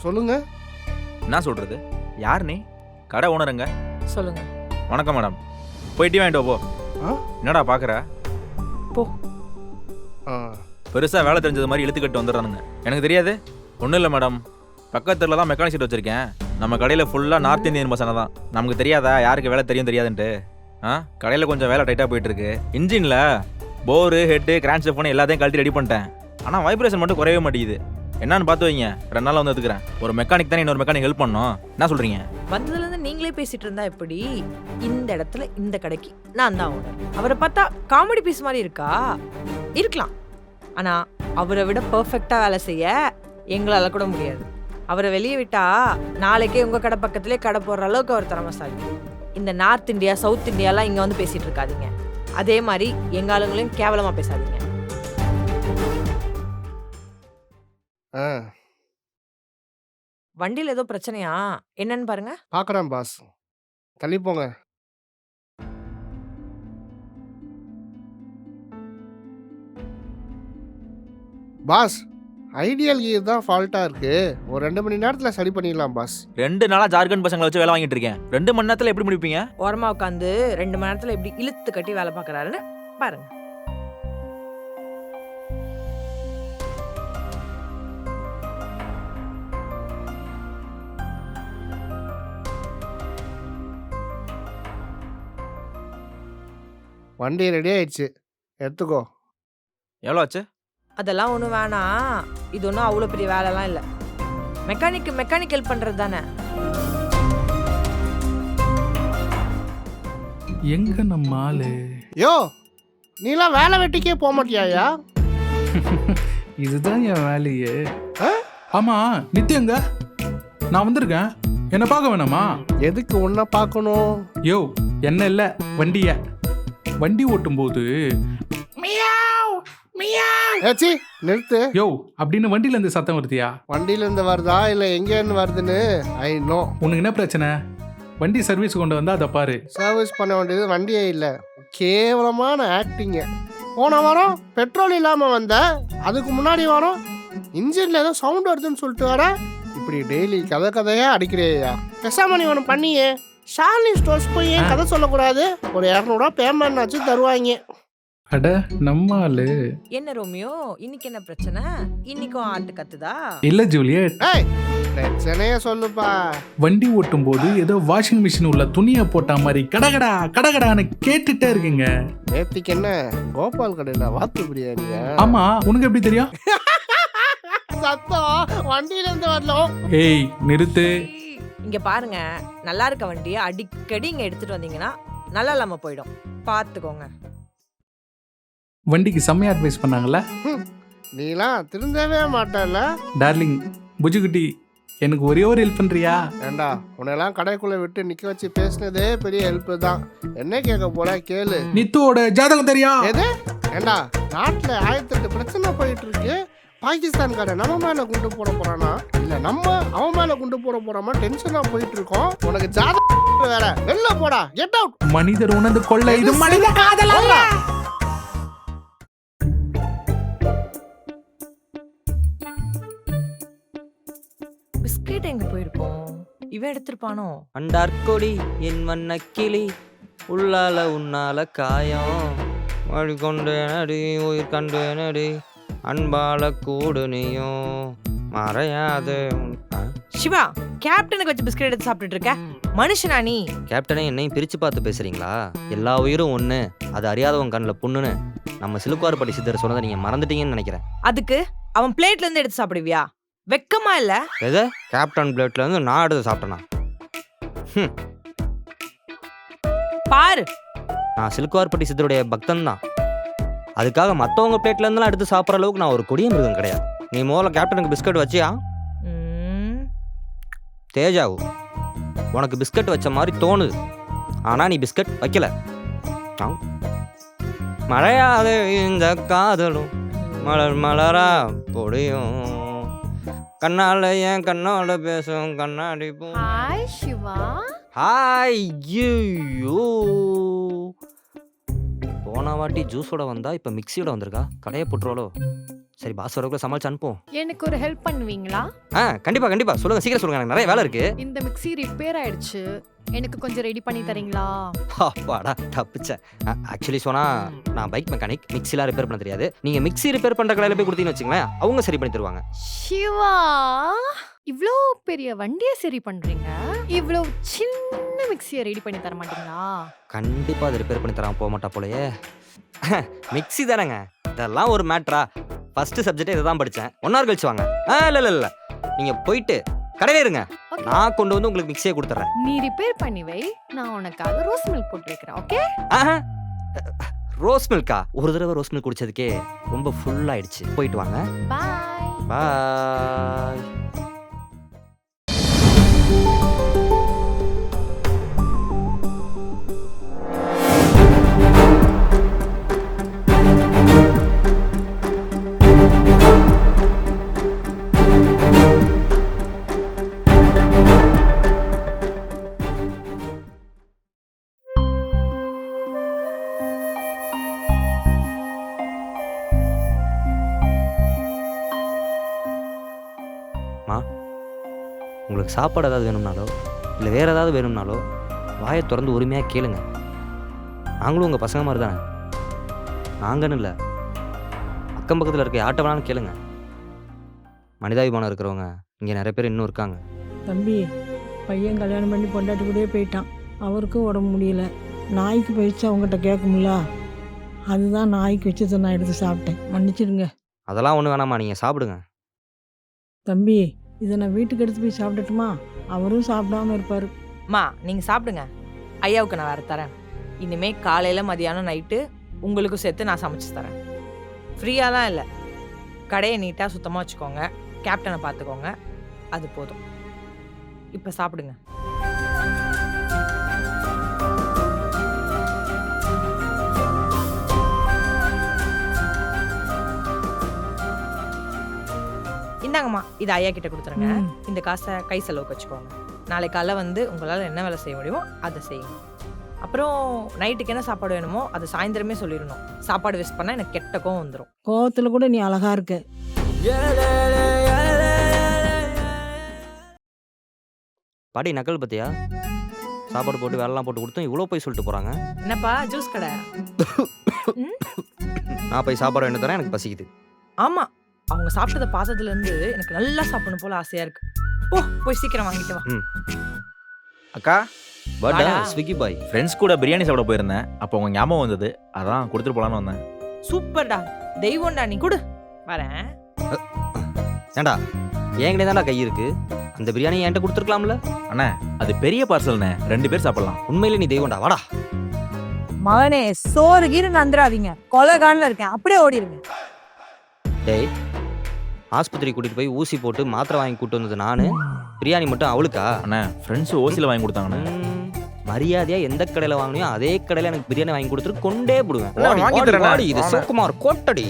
சொல்லுங்க. என்ன சொல்றது? யார் நீ? கடை ஓனருங்க. சொல்லுங்க. வணக்கம் மேடம். போய் டீ வாங்கிட்டு வா, போ. ஆ? என்னடா பார்க்குற? போ. ஆ. பெருசாக வேலை தெரிஞ்சது மாதிரி இழுத்துக்கிட்டு வந்துடுறானுங்க. எனக்கு தெரியாது. ஒன்றும் இல்லை மேடம், பக்கத்தில் தான் மெக்கானிக் செட் வச்சுருக்கேன். நம்ம கடையில் ஃபுல்லாக நார்த் இந்தியன் பசங்க தான். நமக்கு தெரியாதா யாருக்கு வேலை தெரியும் தெரியாதுன்ட்டு? கடையில் கொஞ்சம் வேலை டைட்டாக போயிட்டுருக்கு. இன்ஜினில் போரு, ஹெட்டு, கிரான்ச் ஃபோன் எல்லாத்தையும் கழட்டி ரெடி பண்ணிட்டேன். ஆனால் வைப்ரேஷன் மட்டும் குறையவே மாட்டேங்குது. என்னன்னு பார்த்து வைங்க, 2 நாள் வந்து எடுத்துக்கிறேன். ஒரு மெக்கானிக் தானே இன்னொரு மெக்கானிக் ஹெல்ப் பண்ணணும். என்ன சொல்கிறீங்க? வந்ததுலேருந்து நீங்களே பேசிட்டு இருந்தா எப்படி? இந்த இடத்துல இந்த கடைக்கு நான் தான் ஓனர். அவரை பார்த்தா காமெடி பீஸ் மாதிரி இருக்கா? இருக்கலாம். ஆனால் அவரை விட பர்ஃபெக்டாக வேலை செய்ய எங்களால் கூட முடியாது. அவரை வெளியே விட்டா நாளைக்கே உங்கள் கடை பக்கத்துலேயே கடை போடுற அளவுக்கு அவர் திறமைசாலி. இந்த நார்த் இந்தியா, சவுத் இந்தியாலாம் இங்கே வந்து பேசிகிட்டு இருக்காதீங்க. அதே மாதிரி எங்கள் ஆளுங்களையும் கேவலமாக பேசாதீங்க. ஆ. வண்டியில் ஏதோ பிரச்சனையா? என்னன்னு பாருங்க. பார்க்குறேன் பாஸ். தள்ளி போங்க. பாஸ், ஐடியல் கியர் தான் ஃபால்ட்டாக இருக்கு. ஒரு 2 மணி நேரத்தில் சரி பண்ணிடலாம் பாஸ். 2 நாளாக ஜார்க்கண்ட் பசங்களை வச்சு வேலை வாங்கிட்டு இருக்கேன். 2 மணி நேரத்தில் எப்படி முடிப்பீங்க? ஓரமாக உட்காந்து 2 மணி நேரத்தில் எப்படி இழுத்து கட்டி வேலை பார்க்குறாருன்னு பாருங்க. வண்டி ரெடி ஆயிடுச்சு, எடுத்துக்கோ. எவ்வளோ ஆச்சு? அதெல்லாம் ஒன்றும் வேணாம். இது ஒன்றும் அவ்வளோ பெரிய வேலைலாம் இல்லை. மெக்கானிக் ஹெல்ப் பண்ணுறது தானே. எங்க நம்ம ஆளு? யோ, நீலாம் வேலை வெட்டிக்கே போக மாட்டியாயா? இதுதான் என் வேலையே. ஆ? ஆமா, நித்யங்க நான் வந்திருக்கேன். என்ன பார்க்க வேணாமா? எதுக்கு உன்னை பார்க்கணும்? யோ, என்ன இல்ல வண்டிய. வண்டி ஓட்டும் போது ஏச்சி நிறுத்து. யோ அப்படின்னு வண்டியில இருந்து சத்தம் வருதியா? வண்டியிலேருந்து வருதா இல்லை எங்கேருந்து வருதுன்னு ஐ நோ. உனக்கு என்ன பிரச்சனை? வண்டி சர்வீஸ் கொண்டு வந்தா அதை பாரு. சர்வீஸ் பண்ண வேண்டியது வண்டியே இல்லை, கேவலமான ஆக்டிங்க. போன வாரம் பெட்ரோல் இல்லாமல் வந்த, அதுக்கு முன்னாடி வாரம் இன்ஜினில் ஏதோ சவுண்ட் வருதுன்னு சொல்லிட்டு வர. இப்படி டெய்லி கதையாக அடிக்கிறியா? பெசாமணி ஒன்று பண்ணியே. ஷாலினி ஸ்டோர்ஸ் போய் ஏன் கதை சொல்லக்கூடாது? ஒரு 200 பேமெண்ட் ஆச்சு தருவாங்க. அட நம்ம ஆளு. என்ன ரோமியோ, இன்னைக்கு என்ன பிரச்சனை? இன்னைக்கும் ஆட்டு கத்துதா? இல்ல ஜூலியட், ஏய், பிரச்சனையே சொல்லுப்பா. வண்டி ஓட்டும் போது ஏதோ வாஷிங் மிஷின் உள்ள துணியை போட்ட மாதிரி கடகடா கடகடான்னு கேட்டுட்டே இருக்குங்க. நேத்திக்கு என்ன கோபால் கடையில் வாத்து பிரியாணியா? ஆமா, உனக்கு எப்படி தெரியும்? சத்தம் வண்டியிலேருந்து வரலாம். ஏய் நிறுத்து. இங்க பாருங்க, நல்லா இருக்க வண்டியை அடிக்கடி இங்க எடுத்துட்டு வந்தீங்கன்னா நல்லா இல்லாம போயிடும். பார்த்துக்கோங்க. வண்டிக்கு செம்மையா அட்வைஸ் பண்ணாங்கல்ல? நீலாம் திருந்தவே மாட்டல. டார்லிங் புஜுகுட்டி, எனக்கு ஒரே ஒரு ஹெல்ப் பண்றியா? ஏண்டா, உன்னெல்லாம் கடைக்குள்ள விட்டு நிக்க வச்சு பேசினதே பெரிய ஹெல்ப் தான். என்ன கேட்க போற கேளு. நித்துவோட ஜாதகம் தெரியா? எது? ஏண்டா, நாட்டுல 1008 பிரச்சனை போயிட்டு இருக்கு. பாகிஸ்தான்காரன் நம்ம மேல குண்டு போட போறானா இல்ல நம்ம அவன் மேல குண்டு போட போறாமா டென்ஷனா போயிட்டு இருக்கோம். உனக்கு ஜாதகம் வேற. வெளில போடா, கெட் அவுட். மனிதர் உணர்ந்து கொள்ள இது மனித காதல் அல்ல. பிஸ்கெட் எங்க போயிருக்கோம்? இவன் எடுத்திருப்பானோ? அண்டார்கொடி என் வண்ண கிளி உள்ளால உன்னால காயம் வழி கொண்டேனடி உயிர் கண்டேனடி அன்பால கூடு நீயும் மறையாது. சிவா, கேப்டனுக்கு வச்சு பிஸ்கெட் எடுத்து சாப்பிட்டுட்டு இருக்க மனுஷனா நீ? கேப்டனே என்னையும் பிரிச்சு பார்த்து பேசுறீங்களா? எல்லா உயிரும் ஒண்ணு, அது அறியாதவன் கண்ணில் புண்ணுன்னு நம்ம சிலுக்குவார்பட்டி சித்தர் சொன்னதை நீங்க மறந்துட்டீங்கன்னு நினைக்கிறேன். அதுக்கு அவன் பிளேட்ல இருந்து எடுத்து சாப்பிடுவியா? வெக்கமா இல்ல? எது? கேப்டன் பிளேட்ல இருந்து நான் எடுத்து சாப்பிட்டேனா? பாரு, நான் சிலுக்குவார்பட்டி சித்தருடைய பக்தன் தான். அதுக்காக மற்றவங்க பிளேட்ல இருந்தெல்லாம் எடுத்து சாப்பிட்ற அளவுக்கு நான் ஒரு கொடிய மிருகம் கிடையாது. நீ முதல்ல கேப்டனுக்கு பிஸ்கட் வச்சியா? தேஜாவு, உனக்கு பிஸ்கட் வச்ச மாதிரி தோணுது, ஆனா நீ பிஸ்கட் வைக்கல. மழையாது இந்த காதலும் மலர் மலரா பொடியும் கண்ணால ஏன் கண்ணோட பேசும் கண்ணாடி போ. ஹாய் சிவா. ஹாய். ஐயோ, போன வாட்டி ஜூஸோட வந்தா இப்ப மிக்சியோட வந்திருக்கா. கடையை போட்டுருவாளோ? சரி பாஸ் வரக்குள்ள சமாளிச்சு அனுப்புவோம். எனக்கு ஒரு ஹெல்ப் பண்ணுவீங்களா? கண்டிப்பா சொல்லுங்க, சீக்கிரம் சொல்லுங்க, எனக்கு நிறைய வேலை இருக்கு. இந்த மிக்ஸி ரிப்பேர் ஆயிடுச்சு, எனக்கு கொஞ்சம் ரெடி பண்ணி தரீங்களா? அப்பாடா தப்பிச்சேன். ஆக்சுவலி சொன்னா நான் பைக் மெக்கானிக், மிக்ஸிலாம் ரிப்பேர் பண்ண தெரியாது. நீங்க மிக்ஸி ரிப்பேர் பண்ற கடையில போய் கொடுத்தீங்கன்னு வச்சுங்களேன், அவங்க சரி பண்ணி தருவாங்க. சிவா, இவ்ளோ பெரிய வண்டியை சரி பண்றீங்க, இவ்ளோ சின்ன மிக்ஸியை ரெடி பண்ணி தர மாட்டீங்களா? கண்டிப்பா அதை ரிப்பேர் பண்ணி தராம போக மாட்டா போலயே. மிக்ஸி தானேங்க, இதெல்லாம் ஒரு மேட்ரா? ஃபர்ஸ்ட் சப்ஜெக்டே இதை தான் படித்தேன். 1 hour கழிச்சு வாங்க. இல்லை நீங்க போயிட்டு கடையில இருங்க, Okay. நான் கொண்டு வந்து உங்களுக்கு மிக்ஸியே கொடுத்துட்றேன். நீ ரிப்பேர் பண்ணி வை, நான் உனக்காக ரோஸ் மில்க் போட்டு வைக்கிறேன். ஓகே? ரோஸ் மில்கா? ஒரு தடவை ரோஸ் மில்க் குடிச்சதுக்கே ரொம்ப ஃபுல் ஆயிடுச்சு. போயிட்டு வாங்க. பாய். பாய். உங்களுக்கு சாப்பாடு ஏதாவது வேணும்னாலோ இல்லை வேறு ஏதாவது வேணும்னாலோ வாயை திறந்து உரிமையாக கேளுங்க. நாங்களும் உங்கள் பசங்க மாதிரி தானே. நாங்கன்னு இல்லை, அக்கம் பக்கத்தில் இருக்க யார்கிட்ட வேணாலும் கேளுங்க. மனிதாபிமானம் இருக்கிறவங்க இங்கே நிறைய பேர் இன்னும் இருக்காங்க. தம்பி, பையன் கல்யாணம் பண்ணி பொண்டாட்டி கூடயே போயிட்டான். அவருக்கும் உடம்பு முடியல. நாய்க்கு போயிடுச்சு, அவங்ககிட்ட கேட்கும்ல. அதுதான் நாய்க்கு வச்சதை நான் எடுத்து சாப்பிட்டேன். மன்னிச்சிடுங்க அதெல்லாம் ஒன்றும் வேணாம்மா, நீங்கள் சாப்பிடுங்க. தம்பி. இதை நான் வீட்டுக்கு எடுத்து போய் சாப்பிடட்டுமா? அவரும் சாப்பிடாம இருப்பார். அம்மா நீங்கள் சாப்பிடுங்க, ஐயாவுக்கு நான் வேறு தரேன். இனிமே காலையில் மதியானம் நைட்டு உங்களுக்கும் சேர்த்து நான் சமைச்சு தரேன். ஃப்ரீயாலாம் இல்லை, கடையை நீட்டாக சுத்தமாக வச்சுக்கோங்க, கேப்டனை பார்த்துக்கோங்க, அது போதும். இப்போ சாப்பிடுங்க. இந்தாங்கம்மா, இது ஐயா கிட்ட கொடுத்துருங்க. ம். இந்த காசை கை செலவுக்கு வச்சுக்கோங்க. நாளை காலைல வந்து உங்களால் என்ன வேலை செய்ய முடியுமோ அதை செய்யுங்க. அப்புறம் நைட்டுக்கு என்ன சாப்பாடு வேணுமோ அதை சாயந்தரமே சொல்லிடணும். சாப்பாடு வேஸ்ட் பண்ணால் எனக்கு கெட்ட கோவம் வந்துடும். கோவத்தில் கூட நீ அழகா இருக்க. பாட்டி நக்கல் பத்தியா? சாப்பாடு போட்டு வேலைலாம் போட்டு கொடுத்தோம், இவ்வளோ போய் சொல்லிட்டு போகிறாங்க. என்னப்பா ஜூஸ் கடை? நான் போய் சாப்பாடு வேணும் தரேன், எனக்கு பசிக்குது. ஆமாம், அவங்க சாப்பிட்டதை பார்த்ததுலேருந்து எனக்கு நல்லா சாப்பிடணும் போல ஆசையாக இருக்கு. போய் சீக்கிரம் வாங்கிட்டு வா. அக்கா, பட் வாடா. ஸ்விக்கி பாய். ஃப்ரெண்ட்ஸ் கூட பிரியாணி சாப்பிட போயிருந்தேன். அப்போ உங்க ஞாபகம் வந்தது, அதான் கொடுத்துட்டு போலான்னு வந்தேன். சூப்பர்டா, தெய்வம்டா, நீ கொடு வரேன். ஏண்டா என்கிட்ட தான்டா கை இருக்கு, அந்த பிரியாணி என்கிட்ட கொடுத்துருக்கலாம்ல. அண்ணா, அது பெரிய பார்சல்ண்ணே, 2 பேர் சாப்பிடலாம். உண்மையில நீ தெய்வம்டா, வாடா. மகனே, சோறு கீரு நந்துராதீங்க, கொலைகான்ல இருக்கேன், அப்படியே ஓடிடுங்க. டேய், ஆஸ்பத்திரி கூட்டிட்டு போய் ஊசி போட்டு மாத்திரை வாங்கி கூட்டு வந்தது நானு, பிரியாணி மட்டும் அவளுக்கா? அண்ணா, ஃப்ரெண்ட்ஸ் ஓசியில் வாங்கி கொடுத்தாங்கண்ணே. மரியாதையா எந்த கடையில வாங்கினியோ அதே கடையில எனக்கு பிரியாணி வாங்கி கொடுத்துட்டு கொண்டே போடுவேன். அண்ணா, வாங்கி தரேண்ணா. இது சிவகுமார் கோட்டடி.